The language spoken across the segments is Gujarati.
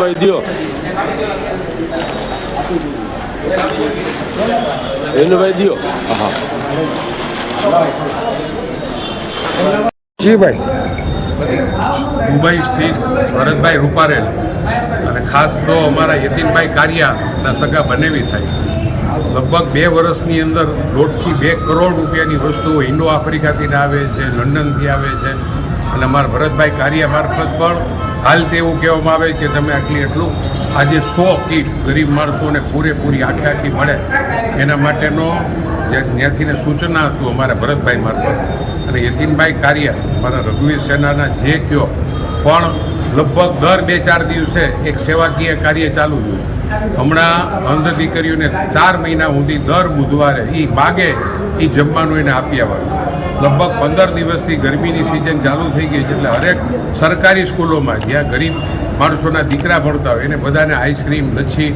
ભાઈ દિયો ભાઈ દિયો જી ભાઈ દુબઈ સ્થિત ભરતભાઈ રૂપારેલ અને ખાસ તો અમારા યતીનભાઈ કારિયાના સગા બનેવી થાય. લગભગ 2 વર્ષની અંદર 1.5 થી 2 કરોડ રૂપિયાની વસ્તુઓ ઇન્ડો આફ્રિકાથી આવે છે, લંડનથી આવે છે અને અમારા ભરતભાઈ કારિયા મારફત પણ હાલ તે એવું કહેવામાં આવે કે તમે એટલું આજે 100 કીટ ગરીબ માણસોને પૂરેપૂરી આખી મળે એના માટેનો ત્યાંથીને સૂચના હતું અમારા ભરતભાઈ મારફત અને યતીનભાઈ કારિયા મારા રઘુવીર સેનાના જે કયો પણ લગભગ દર 2-4 દિવસે એક સેવાકીય કાર્ય ચાલુ થયું. હમણાં અંધ દીકરીઓને 4 મહિના સુધી દર બુધવારે એ માગે એ જમવાનું એને આપી આવવાનું. લગભગ 15 દિવસથી ગરમીની સિઝન ચાલુ થઈ ગઈ છે એટલે હરેક સરકારી સ્કૂલોમાં જ્યાં ગરીબ માણસોના દીકરા ભણતા હોય એને બધાને આઈસ્ક્રીમ, લચ્છી,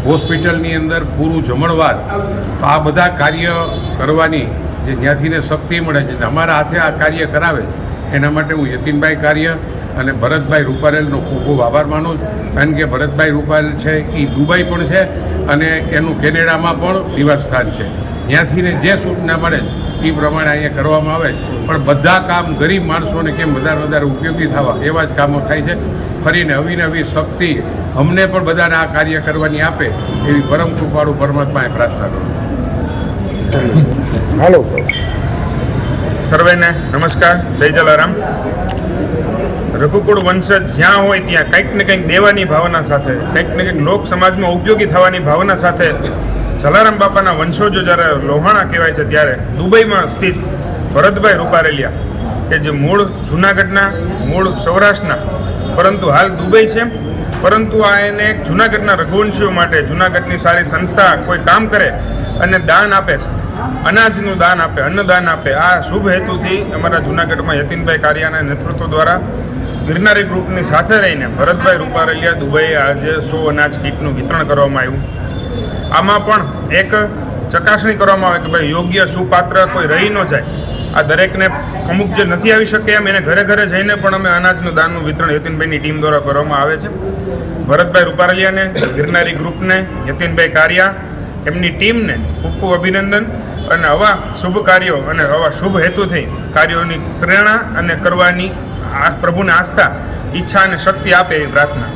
હોસ્પિટલની અંદર પૂરું જમણવાર, તો આ બધા કાર્ય કરવાની જે ત્યાંથીને શક્તિ મળે છે. અમારા હાથે આ કાર્ય કરાવે એના માટે હું યતીનભાઈ કારિયા અને ભરતભાઈ રૂપારેલનો ખૂબ ખૂબ આભાર માનું છું. કારણ કે ભરતભાઈ રૂપારેલ છે એ દુબઈ પણ છે અને એનું કેનેડામાં પણ નિવાસ સ્થાન છે. ત્યાંથીને જે સૂચના મળે એ પ્રમાણે અહીંયા કરવામાં આવે પણ બધા કામ ગરીબ માણસોને કેમ વધારે ઉપયોગી થવા એવા જ કામો થાય છે. ફરીને અવિનવી શક્તિ અમને પણ બધાને આ કાર્ય કરવાની આપે એવી પરમ કૃપાળુ પરમાત્માએ પ્રાર્થના કરું. હાલો સર્વેને નમસ્કાર, જય જલારામ. રઘુકુળ વંશજ જ્યાં હોય ત્યાં કંઈક ને કંઈક દેવાની ભાવના સાથે, કંઈક ને કંઈક લોક સમાજમાં ઉપયોગી થવાની ભાવના સાથે જલારામ બાપાના વંશજો જ્યારે લોહાણા કહેવાય છે ત્યારે દુબઈમાં સ્થિત ભરતભાઈ રૂપારેલિયા કે જે મૂળ જૂનાગઢના, મૂળ સૌરાષ્ટ્રના, પરંતુ હાલ દુબઈ છે, પરંતુ આ એને એક જૂનાગઢના રઘુવંશીઓ માટે જૂનાગઢની સારી સંસ્થા કોઈ કામ કરે અને દાન આપે છે અનાજનું દાન આપે, અન્નદાન આપે. આ શુભ હેતુથી અમારા જૂનાગઢમાં યતીનભાઈ કારિયાના નેતૃત્વ દ્વારા ગિરનારી ગ્રુપની સાથે રહીને ભરતભાઈ રૂપારેલિયા દુબઈએ આજે 100 અનાજ કીટનું વિતરણ કરવામાં આવ્યું. આમાં પણ એક ચકાસણી કરવામાં આવે કે ભાઈ યોગ્ય સુપાત્ર કોઈ રહી ન જાય. આ દરેકને અમુક જે નથી આવી શકે એમ એને ઘરે ઘરે જઈને પણ અમે અનાજનું દાનનું વિતરણ યતીનભાઈની ટીમ દ્વારા કરવામાં આવે છે. ભરતભાઈ રૂપારેલિયાને, ગિરનારી ગ્રુપને, યતીનભાઈ કારિયા એમની ટીમને ખૂબ ખૂબ અભિનંદન. અને આવા શુભ કાર્યો અને આવા શુભ હેતુથી કાર્યોની પ્રેરણા અને કરવાની આ પ્રભુને આસ્થા, ઈચ્છા અને શક્તિ આપે એવી પ્રાર્થના.